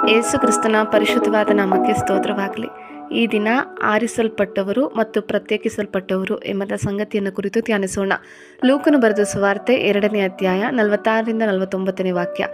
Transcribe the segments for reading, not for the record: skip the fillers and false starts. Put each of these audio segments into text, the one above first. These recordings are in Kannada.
ಯೇಸು ಕ್ರಿಸ್ತನ ಪರಿಶುದ್ಧವಾದ ನಾಮಕ್ಕೆ ಸ್ತೋತ್ರವಾಗಲಿ. ಈ ದಿನ ಆರಿಸಲ್ಪಟ್ಟವರು ಮತ್ತು ಪ್ರತ್ಯೇಕಿಸಲ್ಪಟ್ಟವರು ಎಂಬ ಸಂಗತಿಯನ್ನು ಕುರಿತು ಧ್ಯಾನಿಸೋಣ. ಲೂಕನು ಬರೆದ ಸುವಾರ್ತೆ 2ನೇ ಅಧ್ಯಾಯ 46ರಿಂದ 49ನೇ ವಾಕ್ಯ.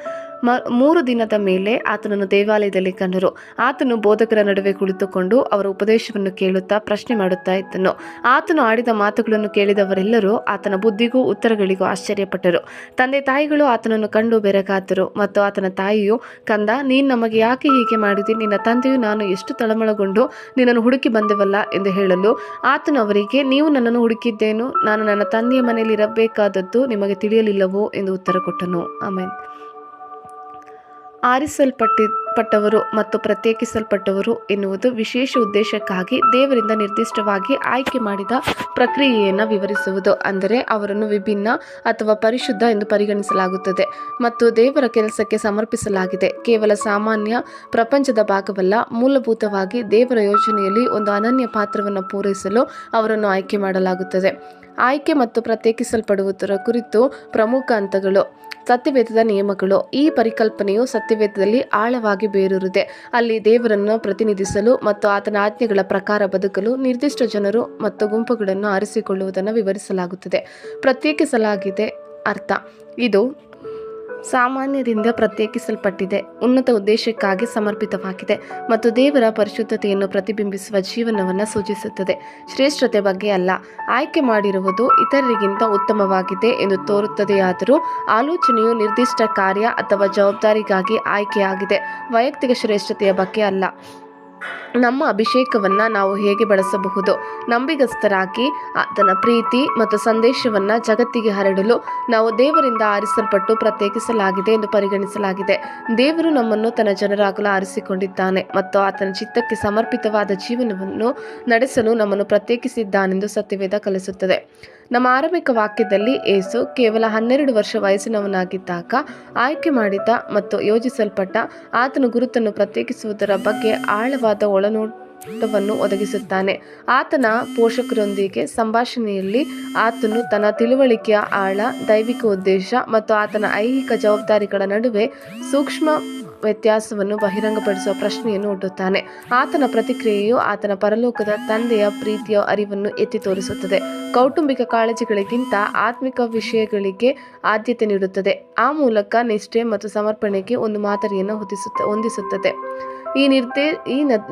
3 ದಿನದ ಮೇಲೆ ಆತನನ್ನು ದೇವಾಲಯದಲ್ಲಿ ಕಂಡರು. ಆತನು ಬೋಧಕರ ನಡುವೆ ಕುಳಿತುಕೊಂಡು ಅವರ ಉಪದೇಶವನ್ನು ಕೇಳುತ್ತಾ ಪ್ರಶ್ನೆ ಮಾಡುತ್ತಾ ಇದ್ದನು. ಆತನು ಆಡಿದ ಮಾತುಗಳನ್ನು ಕೇಳಿದವರೆಲ್ಲರೂ ಆತನ ಬುದ್ಧಿಗೂ ಉತ್ತರಗಳಿಗೂ ಆಶ್ಚರ್ಯಪಟ್ಟರು. ತಂದೆ ತಾಯಿಗಳು ಆತನನ್ನು ಕಂಡು ಬೆರಗಾದರು. ಮತ್ತು ಆತನ ತಾಯಿಯು, ಕಂದ, ನೀನು ನಮಗೆ ಯಾಕೆ ಹೀಗೆ ಮಾಡಿದಿ? ನಿನ್ನ ತಂದೆಯು ನಾನು ಎಷ್ಟು ತಳಮಳಗೊಂಡು ನಿನ್ನನ್ನು ಹುಡುಕಿ ಬಂದೆವಲ್ಲ ಎಂದು ಹೇಳಲು, ಆತನು ಅವರಿಗೆ, ನೀವು ನನ್ನನ್ನು ಹುಡುಕಿದ್ದೇನು? ನಾನು ನನ್ನ ತಂದೆಯ ಮನೆಯಲ್ಲಿ ಇರಬೇಕಾದದ್ದು ನಿಮಗೆ ತಿಳಿಯಲಿಲ್ಲವೋ ಎಂದು ಉತ್ತರ ಕೊಟ್ಟನು. ಆಮೆನ್. ಆರಿಸಲ್ಪಟ್ಟವರು ಮತ್ತು ಪ್ರತ್ಯೇಕಿಸಲ್ಪಟ್ಟವರು ಎನ್ನುವುದು ವಿಶೇಷ ಉದ್ದೇಶಕ್ಕಾಗಿ ದೇವರಿಂದ ನಿರ್ದಿಷ್ಟವಾಗಿ ಆಯ್ಕೆ ಮಾಡಿದ ಪ್ರಕ್ರಿಯೆಯನ್ನು ವಿವರಿಸುವುದು. ಅಂದರೆ ಅವರನ್ನು ವಿಭಿನ್ನ ಅಥವಾ ಪರಿಶುದ್ಧ ಎಂದು ಪರಿಗಣಿಸಲಾಗುತ್ತದೆ ಮತ್ತು ದೇವರ ಕೆಲಸಕ್ಕೆ ಸಮರ್ಪಿಸಲಾಗಿದೆ. ಕೇವಲ ಸಾಮಾನ್ಯ ಪ್ರಪಂಚದ ಭಾಗವಲ್ಲ, ಮೂಲಭೂತವಾಗಿ ದೇವರ ಯೋಜನೆಯಲ್ಲಿ ಒಂದು ಅನನ್ಯ ಪಾತ್ರವನ್ನು ಪೂರೈಸಲು ಅವರನ್ನು ಆಯ್ಕೆ ಮಾಡಲಾಗುತ್ತದೆ. ಆಯ್ಕೆ ಮತ್ತು ಪ್ರತ್ಯೇಕಿಸಲ್ಪಡುವುದರ ಕುರಿತು ಪ್ರಮುಖ ಹಂತಗಳು. ಸತ್ಯವೇದದ ನಿಯಮಗಳು. ಈ ಪರಿಕಲ್ಪನೆಯು ಸತ್ಯವೇದದಲ್ಲಿ ಆಳವಾಗಿ ಬೇರೂರಿದೆ. ಅಲ್ಲಿ ದೇವರನ್ನು ಪ್ರತಿನಿಧಿಸಲು ಮತ್ತು ಆತನ ಆಜ್ಞೆಗಳ ಪ್ರಕಾರ ಬದುಕಲು ನಿರ್ದಿಷ್ಟ ಜನರು ಮತ್ತು ಗುಂಪುಗಳನ್ನು ಆರಿಸಿಕೊಳ್ಳುವುದನ್ನು ವಿವರಿಸಲಾಗುತ್ತದೆ. ಪ್ರತ್ಯೇಕಿಸಲಾಗಿದೆ ಅರ್ಥ. ಇದು ಸಾಮಾನ್ಯರಿಂದ ಪ್ರತ್ಯೇಕಿಸಲ್ಪಟ್ಟಿದೆ, ಉನ್ನತ ಉದ್ದೇಶಕ್ಕಾಗಿ ಸಮರ್ಪಿತವಾಗಿದೆ ಮತ್ತು ದೇವರ ಪರಿಶುದ್ಧತೆಯನ್ನು ಪ್ರತಿಬಿಂಬಿಸುವ ಜೀವನವನ್ನು ಸೂಚಿಸುತ್ತದೆ. ಶ್ರೇಷ್ಠತೆ ಬಗ್ಗೆ ಅಲ್ಲ. ಆಯ್ಕೆ ಮಾಡಿರುವುದು ಇತರರಿಗಿಂತ ಉತ್ತಮವಾಗಿದೆ ಎಂದು ತೋರುತ್ತದೆಯಾದರೂ ಆಲೋಚನೆಯು ನಿರ್ದಿಷ್ಟ ಕಾರ್ಯ ಅಥವಾ ಜವಾಬ್ದಾರಿಗಾಗಿ ಆಯ್ಕೆಯಾಗಿದೆ. ವೈಯಕ್ತಿಕ ಶ್ರೇಷ್ಠತೆಯ ಬಗ್ಗೆ ಅಲ್ಲ. ನಮ್ಮ ಅಭಿಷೇಕವನ್ನು ನಾವು ಹೇಗೆ ಬಳಸಬಹುದು? ನಂಬಿಗಸ್ತರಾಗಿ ಆತನ ಪ್ರೀತಿ ಮತ್ತು ಸಂದೇಶವನ್ನು ಜಗತ್ತಿಗೆ ಹರಡಲು ನಾವು ದೇವರಿಂದ ಆರಿಸಲ್ಪಟ್ಟು ಪ್ರತ್ಯೇಕಿಸಲಾಗಿದೆ ಎಂದು ಪರಿಗಣಿಸಲಾಗಿದೆ. ದೇವರು ನಮ್ಮನ್ನು ತನ್ನ ಜನರಾಗಲು ಆರಿಸಿಕೊಂಡಿದ್ದಾನೆ ಮತ್ತು ಆತನ ಚಿತ್ತಕ್ಕೆ ಸಮರ್ಪಿತವಾದ ಜೀವನವನ್ನು ನಡೆಸಲು ನಮ್ಮನ್ನು ಪ್ರತ್ಯೇಕಿಸಿದ್ದಾನೆಂದು ಸತ್ಯವೇದ ಕಲಿಸುತ್ತದೆ. ನಮ್ಮ ಆರಂಭಿಕ ವಾಕ್ಯದಲ್ಲಿ ಯೇಸು ಕೇವಲ 12 ವರ್ಷ ವಯಸ್ಸಿನವನಾಗಿದ್ದಾಗ ಆಯ್ಕೆ ಮಾಡಿದ ಮತ್ತು ಯೋಜಿಸಲ್ಪಟ್ಟ ಆತನ ಗುರುತನ್ನು ಪ್ರತ್ಯೇಕಿಸುವುದರ ಬಗ್ಗೆ ಆಳವಾದ ಒಳನೋಟವನ್ನು ಒದಗಿಸುತ್ತಾನೆ. ಆತನ ಪೋಷಕರೊಂದಿಗೆ ಸಂಭಾಷಣೆಯಲ್ಲಿ ಆತನು ತನ್ನ ತಿಳುವಳಿಕೆಯ ಆಳ, ದೈವಿಕ ಉದ್ದೇಶ ಮತ್ತು ಆತನ ಐಹಿಕ ಜವಾಬ್ದಾರಿಗಳ ನಡುವೆ ಸೂಕ್ಷ್ಮ ವ್ಯತ್ಯಾಸವನ್ನು ಬಹಿರಂಗಪಡಿಸುವ ಪ್ರಶ್ನೆಯನ್ನು ಹುಟ್ಟುತ್ತಾನೆ. ಆತನ ಪ್ರತಿಕ್ರಿಯೆಯು ಆತನ ಪರಲೋಕದ ತಂದೆಯ ಪ್ರೀತಿಯ ಅರಿವನ್ನು ಎತ್ತಿ ತೋರಿಸುತ್ತದೆ. ಕೌಟುಂಬಿಕ ಕಾಳಜಿಗಳಿಗಿಂತ ಆತ್ಮಿಕ ವಿಷಯಗಳಿಗೆ ಆದ್ಯತೆ ನೀಡುತ್ತದೆ. ಆ ಮೂಲಕ ನಿಷ್ಠೆ ಮತ್ತು ಸಮರ್ಪಣೆಗೆ ಒಂದು ಮಾದರಿಯನ್ನು ಹೊಂದಿಸುತ್ತದೆ. ಈ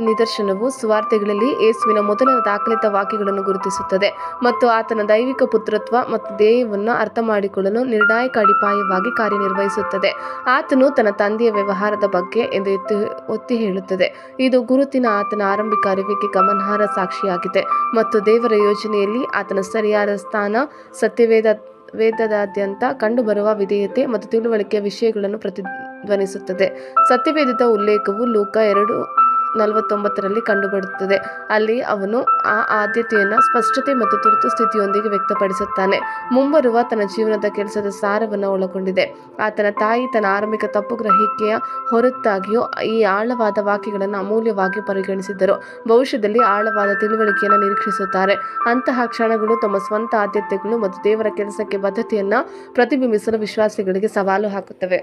ನಿದರ್ಶನವು ಸುವಾರ್ತೆಗಳಲ್ಲಿ ಯೇಸುವಿನ ಮೊದಲ ದಾಖಲಿತ ವಾಕ್ಯಗಳನ್ನು ಗುರುತಿಸುತ್ತದೆ ಮತ್ತು ಆತನ ದೈವಿಕ ಪುತ್ರತ್ವ ಮತ್ತು ಧ್ಯೇಯವನ್ನು ಅರ್ಥಮಾಡಿಕೊಳ್ಳಲು ನಿರ್ಣಾಯಕ ಅಡಿಪಾಯವಾಗಿ ಕಾರ್ಯನಿರ್ವಹಿಸುತ್ತದೆ. ಆತನು ತನ್ನ ತಂದೆಯ ವ್ಯವಹಾರದ ಬಗ್ಗೆ ಎಂದು ಒತ್ತಿ ಹೇಳುತ್ತದೆ. ಇದು ಗುರುತಿನ ಆತನ ಆರಂಭಿಕ ಅರಿವಿಗೆ ಗಮನಾರ್ಹ ಸಾಕ್ಷಿಯಾಗಿದೆ ಮತ್ತು ದೇವರ ಯೋಜನೆಯಲ್ಲಿ ಆತನ ಸರಿಯಾದ ಸ್ಥಾನ ಸತ್ಯವೇದಾದ್ಯಂತ ಕಂಡುಬರುವ ವಿಧೇಯತೆ ಮತ್ತು ತಿಳುವಳಿಕೆಯ ವಿಷಯಗಳನ್ನು ಪ್ರತಿಧ್ವನಿಸುತ್ತದೆ. ಸತ್ಯವೇದದ ಉಲ್ಲೇಖವು ಲೂಕ 2:49 ಕಂಡುಬರುತ್ತದೆ. ಅಲ್ಲಿ ಅವನು ಆ ಆದ್ಯತೆಯನ್ನು ಸ್ಪಷ್ಟತೆ ಮತ್ತು ತುರ್ತು ಸ್ಥಿತಿಯೊಂದಿಗೆ ವ್ಯಕ್ತಪಡಿಸುತ್ತಾನೆ. ಮುಂಬರುವ ತನ್ನ ಜೀವನದ ಕೆಲಸದ ಸಾರವನ್ನು ಒಳಗೊಂಡಿದೆ. ಆತನ ತಾಯಿ ತನ್ನ ಆರಂಭಿಕ ತಪ್ಪು ಗ್ರಹಿಕೆಯ ಹೊರತಾಗಿಯೂ ಈ ಆಳವಾದ ವಾಕ್ಯಗಳನ್ನು ಅಮೂಲ್ಯವಾಗಿ ಪರಿಗಣಿಸಿದರು. ಭವಿಷ್ಯದಲ್ಲಿ ಆಳವಾದ ತಿಳುವಳಿಕೆಯನ್ನು ನಿರೀಕ್ಷಿಸುತ್ತಾರೆ. ಅಂತಹ ಕ್ಷಣಗಳು ತಮ್ಮ ಸ್ವಂತ ಆದ್ಯತೆಗಳು ಮತ್ತು ದೇವರ ಕೆಲಸಕ್ಕೆ ಬದ್ಧತೆಯನ್ನು ಪ್ರತಿಬಿಂಬಿಸಲು ವಿಶ್ವಾಸಿಗಳಿಗೆ ಸವಾಲು ಹಾಕುತ್ತವೆ.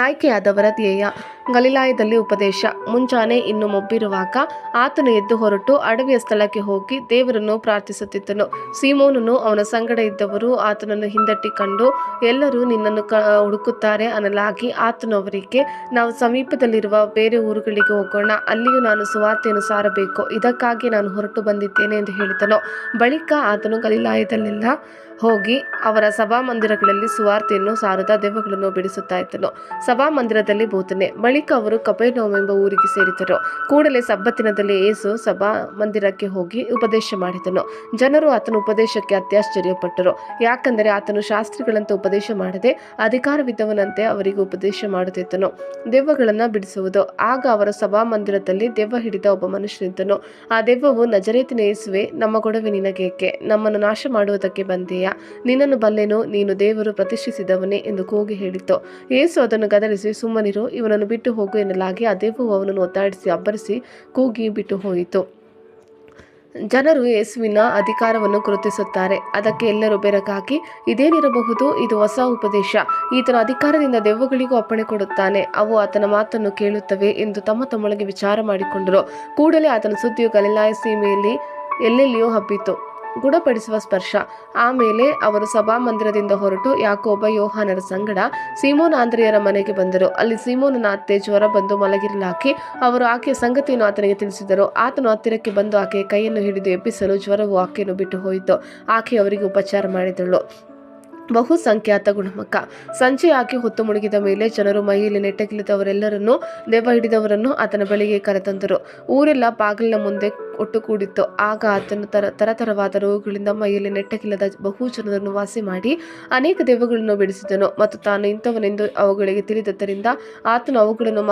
ಆಯ್ಕೆಯಾದವರ ಧ್ಯೇಯ. ಗಲಿಲಾಯದಲ್ಲಿ ಉಪದೇಶ. ಮುಂಜಾನೆ ಇನ್ನೂ ಮೊಬ್ಬಿರುವಾಗ ಆತನು ಎದ್ದು ಹೊರಟು ಅಡವಿಯ ಸ್ಥಳಕ್ಕೆ ಹೋಗಿ ದೇವರನ್ನು ಪ್ರಾರ್ಥಿಸುತ್ತಿದ್ದನು. ಸೀಮೋನನು ಅವನ ಸಂಗಡ ಇದ್ದವರು ಆತನನ್ನು ಹಿಂದಟ್ಟಿ ಕಂಡು, ಎಲ್ಲರೂ ನಿನ್ನನ್ನು ಹುಡುಕುತ್ತಾರೆ ಅನ್ನಲಾಗಿ, ಆತನು ಅವರಿಗೆ, ನಾವು ಸಮೀಪದಲ್ಲಿರುವ ಬೇರೆ ಊರುಗಳಿಗೆ ಹೋಗೋಣ, ಅಲ್ಲಿಯೂ ನಾನು ಸುವಾರ್ತೆಯನ್ನು ಸಾರಬೇಕು, ಇದಕ್ಕಾಗಿ ನಾನು ಹೊರಟು ಬಂದಿದ್ದೇನೆ ಎಂದು ಹೇಳಿದನು. ಬಳಿಕ ಆತನು ಗಲಿಲಾಯದಲ್ಲೆಲ್ಲ ಹೋಗಿ ಅವರ ಸಭಾಮಂದಿರಗಳಲ್ಲಿ ಸುವಾರ್ತೆಯನ್ನು ಸಾರುತ್ತಾ ದೆವ್ವಗಳನ್ನು ಬಿಡಿಸುತ್ತಾ ಇದ್ದನು. ಸಭಾಮಂದಿರದಲ್ಲಿ ಬೋಧನೆ. ಬಳಿಕ ಅವರು ಕಪೆರ್ನೌಮ್ ಎಂಬ ಊರಿಗೆ ಸೇರಿದರು. ಕೂಡಲೇ ಸಬ್ಬತ್ತಿನದಲ್ಲಿ ಯೇಸು ಸಭಾಮಂದಿರಕ್ಕೆ ಹೋಗಿ ಉಪದೇಶ ಮಾಡಿದನು. ಜನರು ಆತನ ಉಪದೇಶಕ್ಕೆ ಅತ್ಯಾಶ್ಚರ್ಯಪಟ್ಟರು, ಯಾಕಂದರೆ ಆತನು ಶಾಸ್ತ್ರಿಗಳಂತೆ ಉಪದೇಶ ಮಾಡದೆ ಅಧಿಕಾರವಿದ್ದವನಂತೆ ಅವರಿಗೆ ಉಪದೇಶ ಮಾಡುತ್ತಿದ್ದನು. ದೆವ್ವಗಳನ್ನು ಬಿಡಿಸುವುದು. ಆಗ ಅವರ ಸಭಾಮಂದಿರದಲ್ಲಿ ದೆವ್ವ ಹಿಡಿದ ಒಬ್ಬ ಮನುಷ್ಯನಿದ್ದನು. ಆ ದೆವ್ವವು, ನಜರೇತಿನ ಯೇಸುವೇ, ನಮ್ಮ ಗೊಡವೆ ನಿನಗೇಕೆ? ನಮ್ಮನ್ನು ನಾಶ ಮಾಡುವುದಕ್ಕೆ ಬಂದೆಯಾ? ನಿನ್ನನ್ನು ಬಲ್ಲೆನು, ನೀನು ದೇವರು ಪ್ರತಿಷ್ಠಿಸಿದವನೇ ಎಂದು ಕೂಗಿ ಹೇಳಿತು. ಯೇಸು ಅದನ್ನು ಗದರಿಸಿ, ಸುಮ್ಮನಿರು, ಇವನನ್ನು ಬಿಟ್ಟು ಹೋಗು ಎನ್ನಲಾಗಿ ಆ ದೆವ್ವವು ಅವನನ್ನು ಒತ್ತಾಡಿಸಿ ಅಬ್ಬರಿಸಿ ಕೂಗಿ ಬಿಟ್ಟು ಹೋಯಿತು. ಜನರು ಯೇಸುವಿನ ಅಧಿಕಾರವನ್ನು ಗುರುತಿಸುತ್ತಾರೆ. ಅದಕ್ಕೆ ಎಲ್ಲರೂ ಬೆರಗಾಗಿ, ಇದೇನಿರಬಹುದು? ಇದು ಹೊಸ ಉಪದೇಶ. ಈತನ ಅಧಿಕಾರದಿಂದ ದೆವ್ವಗಳಿಗೂ ಅಪ್ಪಣೆ ಕೊಡುತ್ತಾನೆ, ಅವು ಆತನ ಮಾತನ್ನು ಕೇಳುತ್ತವೆ ಎಂದು ತಮ್ಮೊಳಗೆ ವಿಚಾರ ಮಾಡಿಕೊಂಡರು. ಕೂಡಲೇ ಆತನ ಸುದ್ದಿಯು ಗಲಿಲಾಯ ಸೀಮೆಯಲ್ಲಿ ಎಲ್ಲೆಲ್ಲಿಯೋ ಹಬ್ಬಿತು. ಗುಣಪಡಿಸುವ ಸ್ಪರ್ಶ. ಆಮೇಲೆ ಅವರು ಸಭಾಮಂದಿರದಿಂದ ಹೊರಟು ಯಾಕೋಬ, ಯೋಹಾನರ ಸಂಗಡ ಸೀಮೋನ ಆಂದ್ರೆಯರ ಮನೆಗೆ ಬಂದರು. ಅಲ್ಲಿ ಸೀಮೋನನ ಅತ್ತೆ ಜ್ವರ ಬಂದು ಮಲಗಿರಲಾಗಿ ಅವರು ಆಕೆಯ ಸಂಗತಿಯನ್ನು ಆತನಿಗೆ ತಿಳಿಸಿದರು. ಆತನು ಹತ್ತಿರಕ್ಕೆ ಬಂದು ಆಕೆಯ ಕೈಯನ್ನು ಹಿಡಿದು ಎಬ್ಬಿಸಲು ಜ್ವರವು ಆಕೆಯನ್ನು ಬಿಟ್ಟು ಹೋಯಿತು. ಆಕೆ ಅವರಿಗೆ ಉಪಚಾರ ಮಾಡಿದಳು. ಬಹುಸಂಖ್ಯಾತ ಗುಣಮುಖ. ಸಂಜೆಯಾಗಿ ಹೊತ್ತು ಮುಳುಗಿದ ಮೇಲೆ ಜನರು ಮೈಯಲ್ಲಿ ನೆಟ್ಟಗಿಲ್ಲದವರೆಲ್ಲರನ್ನೂ ದೆವ್ವ ಹಿಡಿದವರನ್ನು ಆತನ ಬಳಿಗೆ ಕರೆತಂದರು. ಊರೆಲ್ಲ ಬಾಗಿಲಿನ ಮುಂದೆ ಒಟ್ಟುಗೂಡಿತ್ತು. ಆಗ ಆತನು ತರತರವಾದ ರೋಗಗಳಿಂದ ಮೈಯಲ್ಲಿ ನೆಟ್ಟಗಿಲ್ಲದ ಬಹು ಜನರನ್ನು ವಾಸಿ ಮಾಡಿ ಅನೇಕ ದೆವ್ವಗಳನ್ನು ಬಿಡಿಸಿದನು. ಮತ್ತು ತಾನು ಇಂಥವನೆಂದು ಅವುಗಳಿಗೆ ತಿಳಿದದ್ದರಿಂದ ಆತನು ಅವುಗಳನ್ನು